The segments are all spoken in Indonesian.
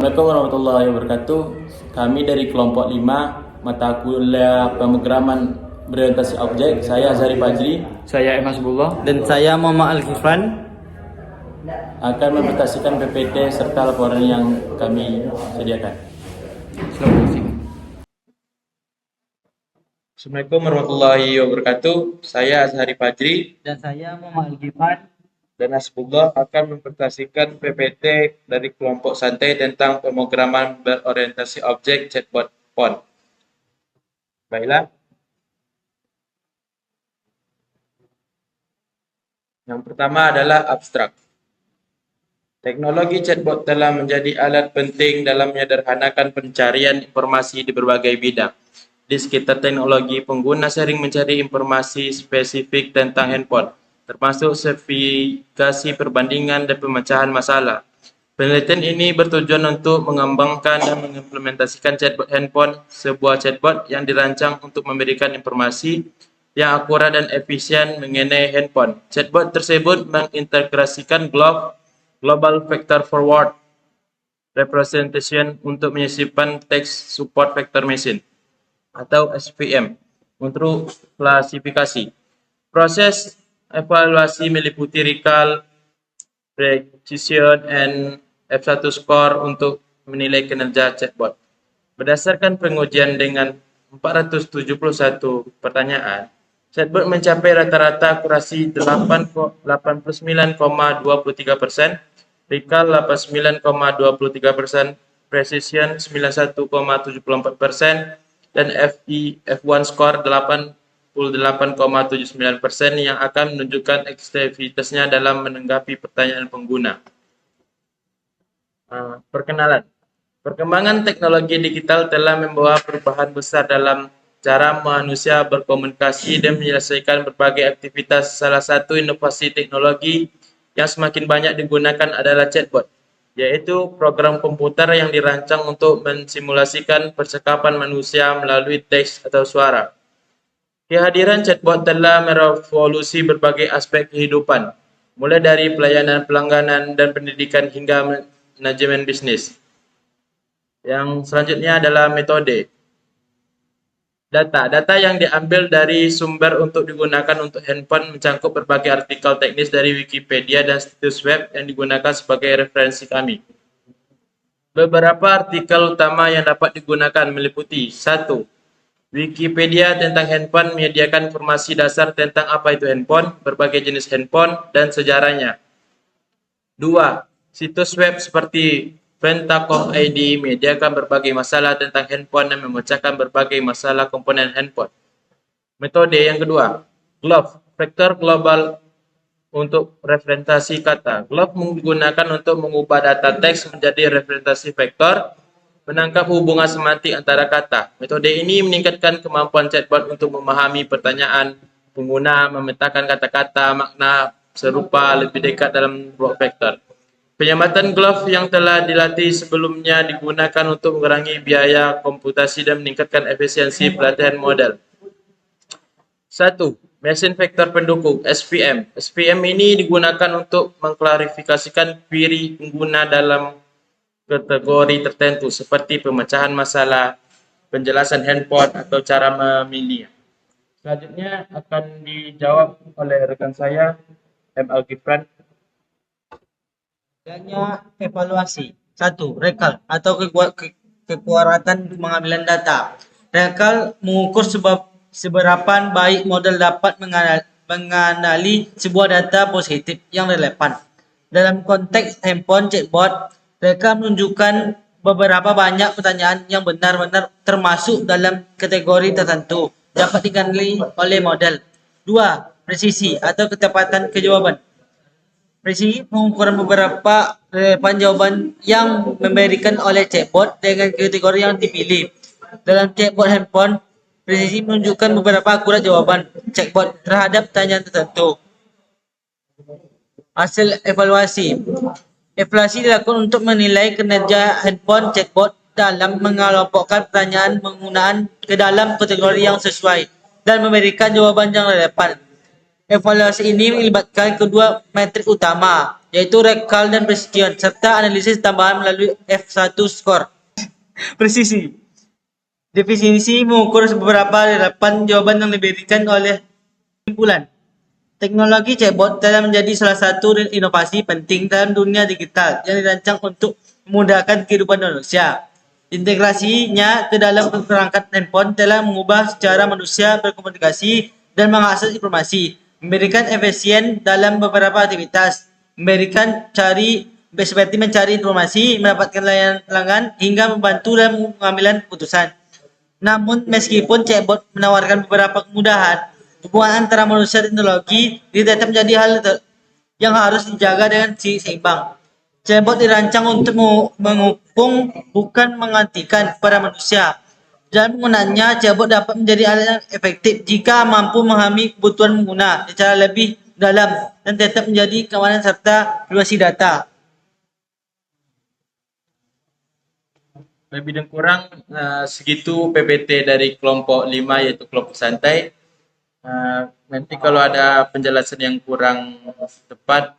Assalamualaikum warahmatullahi wabarakatuh. Kami dari kelompok 5 mata kuliah pemrograman berorientasi objek. Saya Azhari Fajri. Saya Emas Bullah. Dan saya Muhammad Al-Ghifran Akan mempresentasikan PPT serta laporan yang kami sediakan. Selamat menyaksikan. Assalamualaikum warahmatullahi wabarakatuh. Saya Azhari Fajri dan saya Muhammad Al-Ghifran dan Hasbullah akan mempresentasikan PPT dari kelompok santai tentang pemrograman berorientasi objek chatbot PON. Baiklah. Yang pertama adalah abstrak. Teknologi chatbot telah menjadi alat penting dalam menyederhanakan pencarian informasi di berbagai bidang. Di sekitar teknologi, pengguna sering mencari informasi spesifik tentang handphone, termasuk sertifikasi perbandingan dan pemecahan masalah. Penelitian ini bertujuan untuk mengembangkan dan mengimplementasikan chatbot handphone, sebuah chatbot yang dirancang untuk memberikan informasi yang akurat dan efisien mengenai handphone. Chatbot tersebut mengintegrasikan Global Vector Forward Representation untuk menyisipkan Text Support Vector Machine atau SVM untuk klasifikasi. Proses evaluasi meliputi recall, precision, and F1 score untuk menilai kinerja chatbot. Berdasarkan pengujian dengan 471 pertanyaan, chatbot mencapai rata-rata akurasi 89,23%, recall 89,23%, precision 91,74%, dan F1 score 88,79% yang akan menunjukkan efektivitasnya dalam menanggapi pertanyaan pengguna. Perkenalan. Perkembangan teknologi digital telah membawa perubahan besar dalam cara manusia berkomunikasi dan menyelesaikan berbagai aktivitas. Salah satu inovasi teknologi yang semakin banyak digunakan adalah chatbot, yaitu program komputer yang dirancang untuk mensimulasikan percakapan manusia melalui teks atau suara. Kehadiran chatbot telah merevolusi berbagai aspek kehidupan, mulai dari pelayanan pelanggan dan pendidikan hingga manajemen bisnis. Yang selanjutnya adalah metode. Data yang diambil dari sumber untuk digunakan untuk handphone mencangkup berbagai artikel teknis dari Wikipedia dan situs web yang digunakan sebagai referensi kami. Beberapa artikel utama yang dapat digunakan meliputi: 1. Wikipedia tentang handphone menyediakan informasi dasar tentang apa itu handphone, berbagai jenis handphone, dan sejarahnya. 2. Situs web seperti Ventacom ID menyediakan berbagai masalah tentang handphone dan memecahkan berbagai masalah komponen handphone. Metode yang kedua, GLOVE, vektor global untuk representasi kata. GLOVE menggunakan untuk mengubah data teks menjadi representasi vektor, menangkap hubungan semantik antara kata. Metode ini meningkatkan kemampuan chatbot untuk memahami pertanyaan pengguna, memetakan kata-kata makna serupa lebih dekat dalam blok vektor. Penyambatan GLOVE yang telah dilatih sebelumnya digunakan untuk mengurangi biaya komputasi dan meningkatkan efisiensi pelatihan model. 1. Mesin Vektor Pendukung (SVM). SVM ini digunakan untuk mengklarifikasikan query pengguna dalam kategori tertentu seperti pemecahan masalah, penjelasan handphone, atau cara memilih. Selanjutnya akan dijawab oleh rekan saya, Al-Ghifran. adanya evaluasi. 1. Recall atau kekuatan pengambilan data. Recall mengukur seberapa baik model dapat mengenali sebuah data positif yang relevan. Dalam konteks handphone chatbot, recall menunjukkan beberapa banyak pertanyaan yang benar-benar termasuk dalam kategori tertentu dapat dikenali oleh model. 2. Presisi atau ketepatan kejawaban. Presisi mengukur beberapa relevan jawaban yang diberikan oleh chatbot dengan kategori yang dipilih. Dalam chatbot handphone, presisi menunjukkan beberapa akurat jawaban chatbot terhadap pertanyaan tertentu. Hasil evaluasi. Evaluasi dilakukan untuk menilai kinerja handphone chatbot dalam mengelompokkan pertanyaan penggunaan ke dalam kategori yang sesuai dan memberikan jawaban yang relevan. Evaluasi ini melibatkan kedua metrik utama, yaitu recall dan precision, serta analisis tambahan melalui F1 score. Presisi. Definisi mengukur beberapa delapan jawaban yang diberikan oleh kesimpulan. Teknologi chatbot telah menjadi salah satu inovasi penting dalam dunia digital yang dirancang untuk memudahkan kehidupan manusia. Integrasinya ke dalam perangkat handphone telah mengubah cara manusia berkomunikasi dan mengakses informasi, memberikan efisien dalam beberapa aktivitas, seperti mencari informasi, mendapatkan layanan pelanggan, hingga membantu dalam pengambilan keputusan. Namun, meskipun chatbot menawarkan beberapa kemudahan, hubungan antara manusia dan teknologi tetap menjadi hal yang harus dijaga dengan seimbang. Chatbot dirancang untuk menghukum, bukan menggantikan para manusia. Dalam penggunaannya, chatbot dapat menjadi alat yang efektif jika mampu memahami kebutuhan pengguna secara lebih dalam dan tetap menjadi keamanan serta privasi data. Lebih dan kurang segitu PPT dari kelompok 5 yaitu kelompok santai. Nanti kalau ada penjelasan yang kurang tepat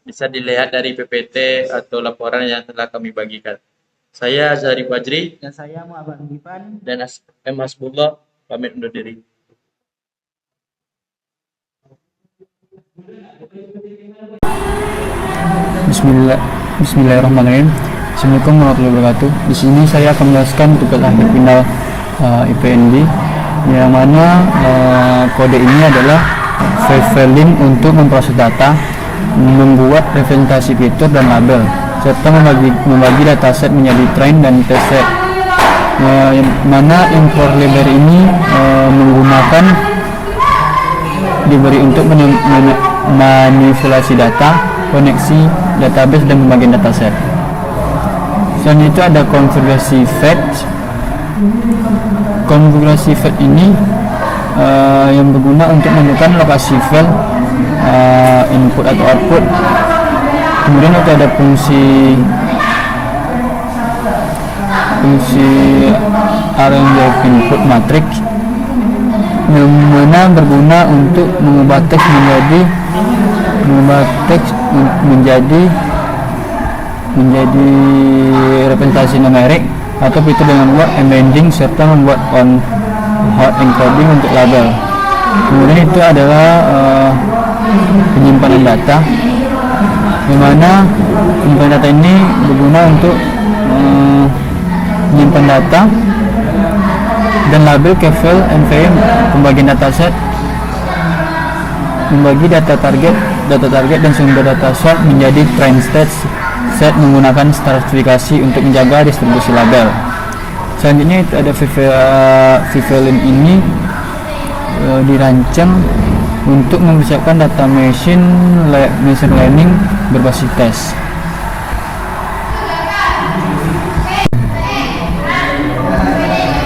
bisa dilihat dari PPT atau laporan yang telah kami bagikan. Saya Zahri Fajri Dan saya Muhammad Gifan dan M. Hasbullah pamit undur diri. Bismillahirrahmanirrahim. Assalamualaikum warahmatullahi wabarakatuh. Di sini saya akan menjelaskan tugas akhir final IPNB, yang mana kode ini adalah filing untuk memproses data, membuat representasi fitur dan label, serta membagi dataset menjadi train dan test set. Yang mana import library ini menggunakan diberi untuk manipulasi data, koneksi database dan pembagian dataset. Selain itu ada konfigurasi fetch. Konfigurasi fetch ini yang berguna untuk menentukan lokasi file input atau output. Kemudian itu ada fungsi arrange input matrix, yang mana berguna untuk mengubah teks menjadi representasi numerik, atau fitur dengan membuat embedding serta membuat on-hot encoding untuk label. Kemudian itu adalah penyimpanan data, di mana penyimpanan data ini berguna untuk menyimpan data dan label ke file NVM, pembagian dataset, membagi data target dan sumber data source menjadi train set menggunakan stratifikasi untuk menjaga distribusi label. Selanjutnya itu ada Vivellin ini dirancang untuk mempersiapkan data machine learning berbasis tes.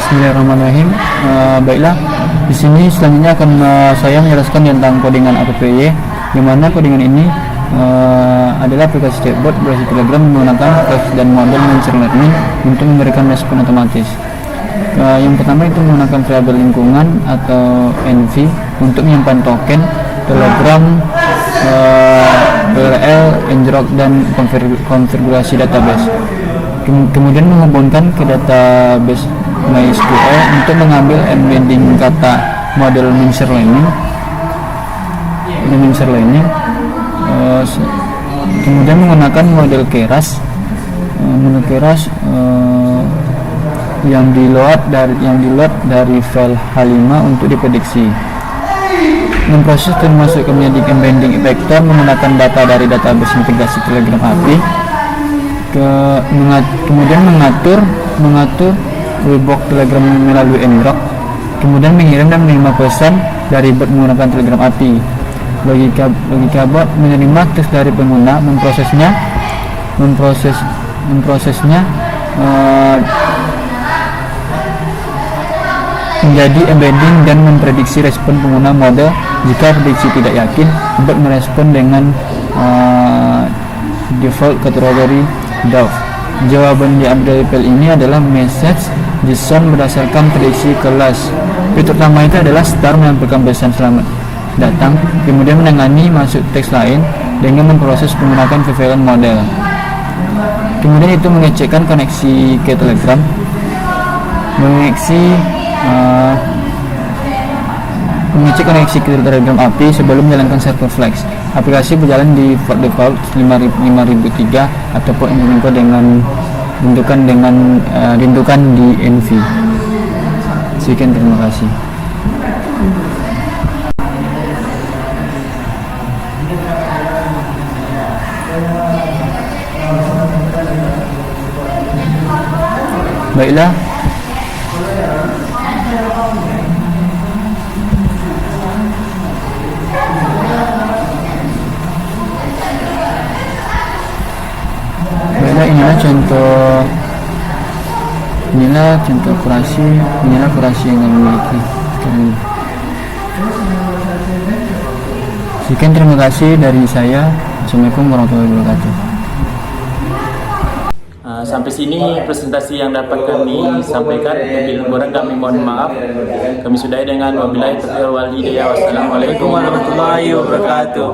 Bismillahirrahmanirrahim. Baiklah, di sini selanjutnya akan saya menjelaskan tentang codingan APPY, di mana codingan ini adalah aplikasi chatbot berbasis Telegram menggunakan teks dan model machine learning untuk memberikan respon otomatis. Yang pertama itu menggunakan variabel lingkungan atau NV untuk menyimpan token Telegram, URL, ngrok dan konfigurasi database. Kemudian menghubungkan ke database MySQL untuk mengambil embedding kata model machine learning. Kemudian menggunakan model Keras yang di-load dari file H5 untuk diprediksi. Memproses termasuk menjadi embedding vektor menggunakan data dari database integrasi Telegram API. Kemudian mengatur webbox Telegram melalui ngrok. Kemudian mengirim dan menerima pesan dari bot menggunakan Telegram API. Logika bot menerima teks dari pengguna, memprosesnya menjadi embedding dan memprediksi respon pengguna mode. Jika prediksi tidak yakin, bot merespon dengan default kategori DOF. Jawaban diambil file ini adalah message JSON berdasarkan prediksi kelas. Fitur utama itu adalah star menampilkan pesan selamat. datang, kemudian menangani masuk teks lain dengan memproses menggunakan VVLAN model. Kemudian itu mengecekkan koneksi ke Telegram, mengecek koneksi ke Telegram API sebelum menjalankan server Flex. Aplikasi berjalan di port default 5003 ataupun Info dengan rindukan di NV. Sekian, terima kasih. Baiklah, inilah contoh kurasi yang kami miliki. Sekian, terima kasih dari saya. Assalamualaikum warahmatullahi wabarakatuh. Sampai sini presentasi yang dapat kami sampaikan. Bila kurang kami mohon maaf. Kami sudahi dengan wabillahi taufiq wal hidayah. Wassalamualaikum warahmatullahi wabarakatuh.